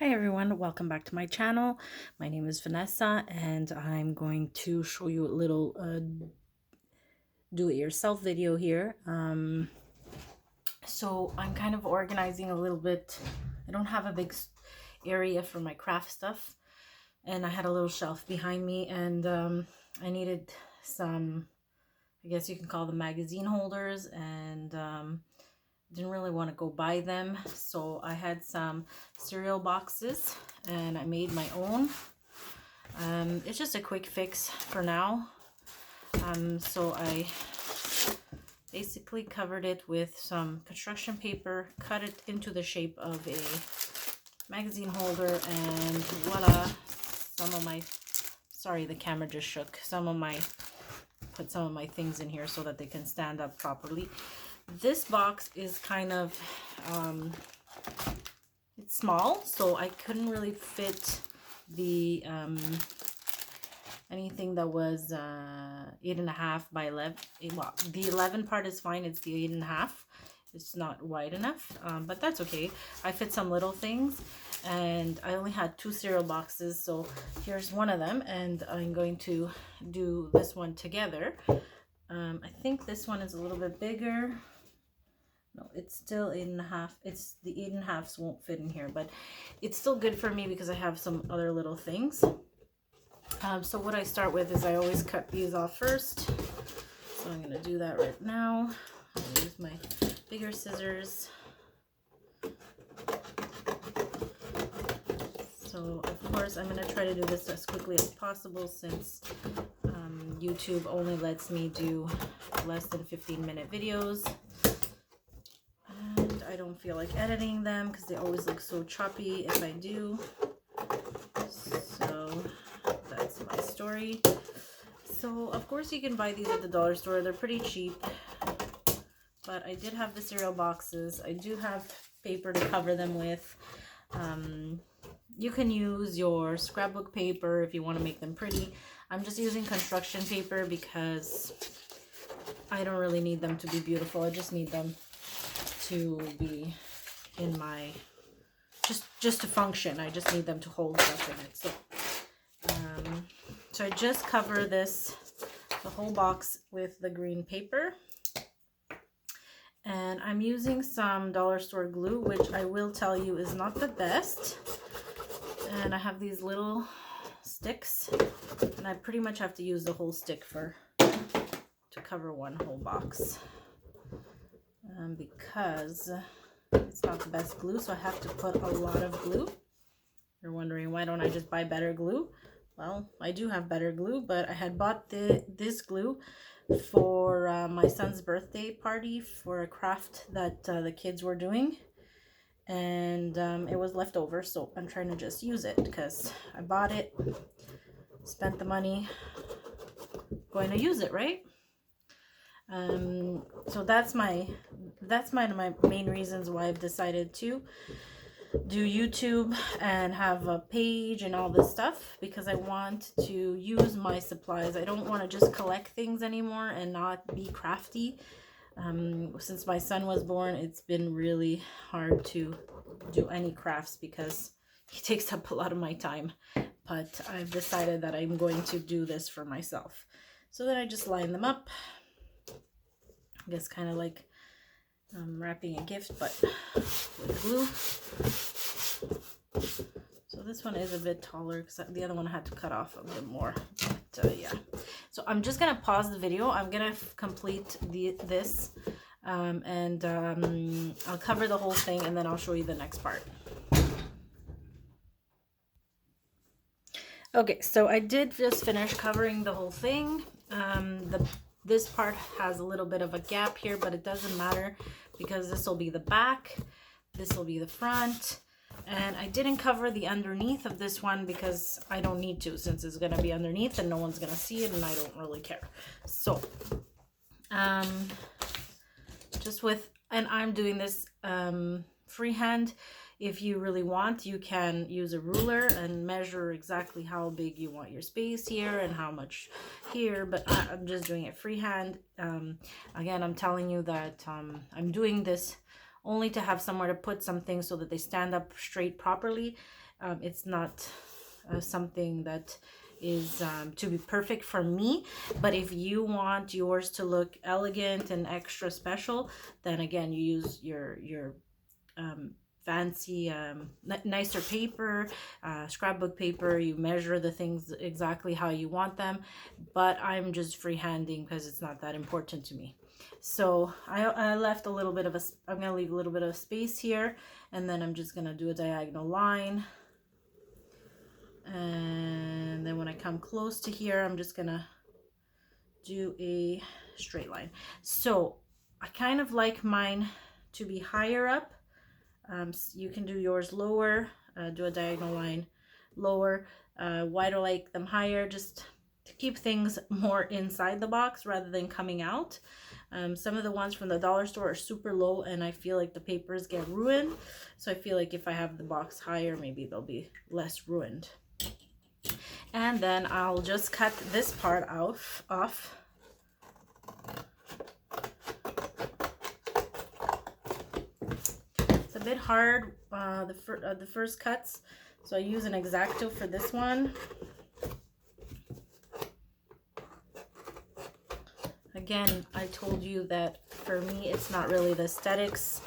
Hi everyone, welcome back to my channel. My name is Vanessa and I'm going to show you a little do-it-yourself video here. So I'm kind of organizing a little bit. I don't have a big area for my craft stuff, and I had a little shelf behind me, and I needed some, I guess you can call them magazine holders, and didn't really want to go buy them, so I had some cereal boxes and I made my own. It's just a quick fix for now. So I basically covered it with some construction paper, cut it into the shape of a magazine holder, and voila, some of my, sorry, the camera just shook, put some of my things in here so that they can stand up properly. This box is kind of, it's small, so I couldn't really fit the, anything that was 8.5 by 11. Well, the 11 part is fine, it's the 8.5. It's not wide enough, but that's okay. I fit some little things, and I only had 2 cereal boxes, so here's one of them, and I'm going to do this one together. I think this one is a little bit bigger. No, it's still 8.5. It's the 8.5s won't fit in here, but it's still good for me because I have some other little things. So what I start with is I always cut these off first. So I'm going to do that right now. I'll use my bigger scissors. So of course I'm going to try to do this as quickly as possible, since YouTube only lets me do less than 15-minute videos. I don't feel like editing them because they always look so choppy if I do. So that's my story. So of course you can buy these at the dollar store. They're pretty cheap. But I did have the cereal boxes. I do have paper to cover them with. You can use your scrapbook paper if you want to make them pretty. I'm just using construction paper because I don't really need them to be beautiful. I just need them to be in my, just to function. I just need them to hold stuff in it. So I just cover the whole box with the green paper, and I'm using some dollar store glue, which I will tell you is not the best. And I have these little sticks, and I pretty much have to use the whole stick to cover one whole box. Because it's not the best glue, so I have to put a lot of glue. You're wondering, why don't I just buy better glue? Well, I do have better glue, but I had bought this glue for my son's birthday party for a craft that the kids were doing, and it was left over, so I'm trying to just use it because I bought it, spent the money, going to use it, right? So that's my main reasons why I've decided to do YouTube and have a page and all this stuff, because I want to use my supplies. I don't want to just collect things anymore and not be crafty. Since my son was born, it's been really hard to do any crafts because he takes up a lot of my time. But I've decided that I'm going to do this for myself. So then I just line them up. I guess kind of like wrapping a gift, but with glue. So this one is a bit taller because the other one I had to cut off a bit more. But yeah. So I'm just going to pause the video. I'm going to complete this and I'll cover the whole thing, and then I'll show you the next part. Okay, so I did just finish covering the whole thing. This part has a little bit of a gap here, but it doesn't matter because this will be the back, this will be the front, and I didn't cover the underneath of this one because I don't need to, since it's going to be underneath and no one's going to see it, and I don't really care. So, and I'm doing this freehand. If you really want, you can use a ruler and measure exactly how big you want your space here and how much here, but I'm just doing it freehand. Again, I'm telling you that I'm doing this only to have somewhere to put something so that they stand up straight properly. It's not something that is to be perfect for me. But if you want yours to look elegant and extra special, then again, you use your fancy nicer paper, scrapbook paper. You measure the things exactly how you want them, but I'm just freehanding because it's not that important to me. So I left a little bit of I'm gonna leave a little bit of space here, and then I'm just gonna do a diagonal line. And then when I come close to here, I'm just gonna do a straight line. So I kind of like mine to be higher up. You can do yours lower, do a diagonal line lower. Why do I like them higher? Just to keep things more inside the box rather than coming out. Some of the ones from the dollar store are super low, and I feel like the papers get ruined. So I feel like if I have the box higher, maybe they'll be less ruined. And then I'll just cut this part off. It's a bit hard, the first cuts, so I use an X-Acto for this one. Again, I told you that for me, it's not really the aesthetics.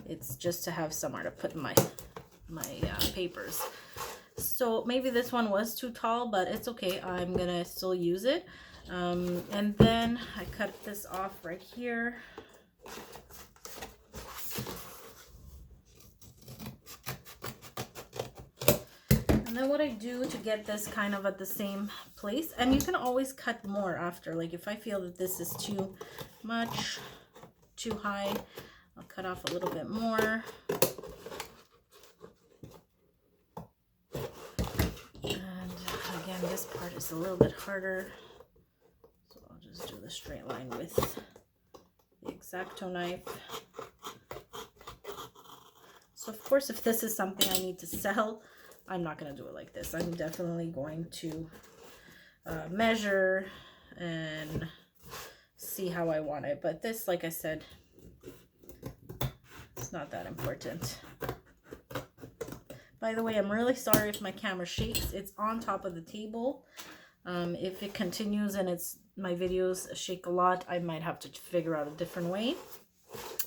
It's just to have somewhere to put my papers. So maybe this one was too tall, but it's okay. I'm gonna still use it. And then I cut this off right here. And then what I do to get this kind of at the same place, and you can always cut more after, like if I feel that this is too much, too high, I'll cut off a little bit more. This part is a little bit harder, so I'll just do the straight line with the X-Acto knife. So of course, if this is something I need to sell, I'm not going to do it like this. I'm definitely going to measure and see how I want it. But this, like I said, it's not that important. By the way, I'm really sorry if my camera shakes. It's on top of the table. If it continues and my videos shake a lot, I might have to figure out a different way.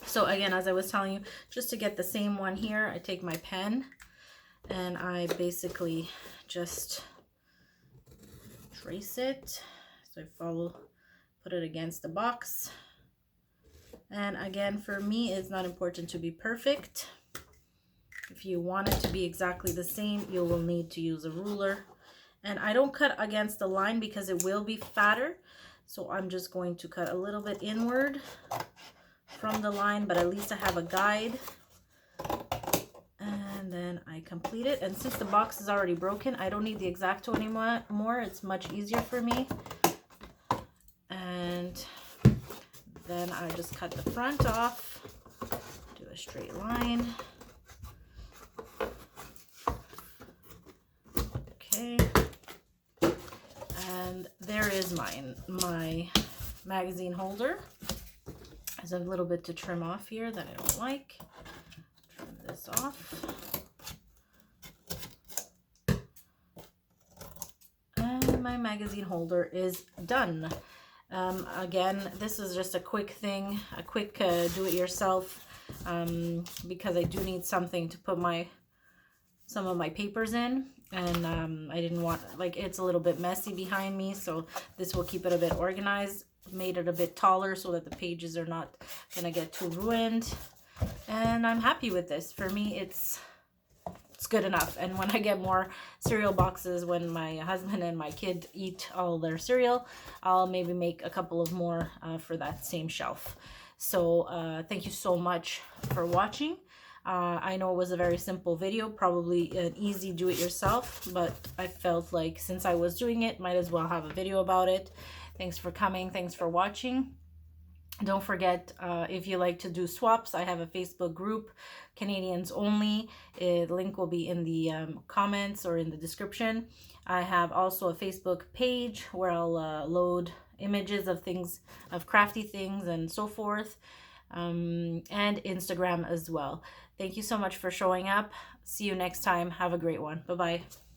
So again, as I was telling you, just to get the same one here, I take my pen and I basically just trace it. So I put it against the box. And again, for me, it's not important to be perfect. If you want it to be exactly the same, you will need to use a ruler. And I don't cut against the line because it will be fatter. So I'm just going to cut a little bit inward from the line, but at least I have a guide. And then I complete it. And since the box is already broken, I don't need the X-Acto anymore. It's much easier for me. And then I just cut the front off, do a straight line. And there is my magazine holder. There's a little bit to trim off here that I don't like. Trim this off. And my magazine holder is done. Again, this is just a quick thing, a quick do-it-yourself, because I do need something to put some of my papers in. And I didn't want, like, it's a little bit messy behind me, so this will keep it a bit organized. Made it a bit taller so that the pages are not gonna get too ruined, and I'm happy with this. For me, it's good enough. And when I get more cereal boxes, when my husband and my kid eat all their cereal, I'll maybe make a couple of more for that same shelf. So thank you so much for watching. I know it was a very simple video, probably an easy do-it-yourself, but I felt like since I was doing it, might as well have a video about it. Thanks for coming. Thanks for watching. Don't forget, if you like to do swaps, I have a Facebook group, Canadians Only. The link will be in the comments or in the description. I have also a Facebook page where I'll load images of things, of crafty things and so forth. and Instagram as well. Thank you so much for showing up. See you next time. Have a great one. Bye-bye.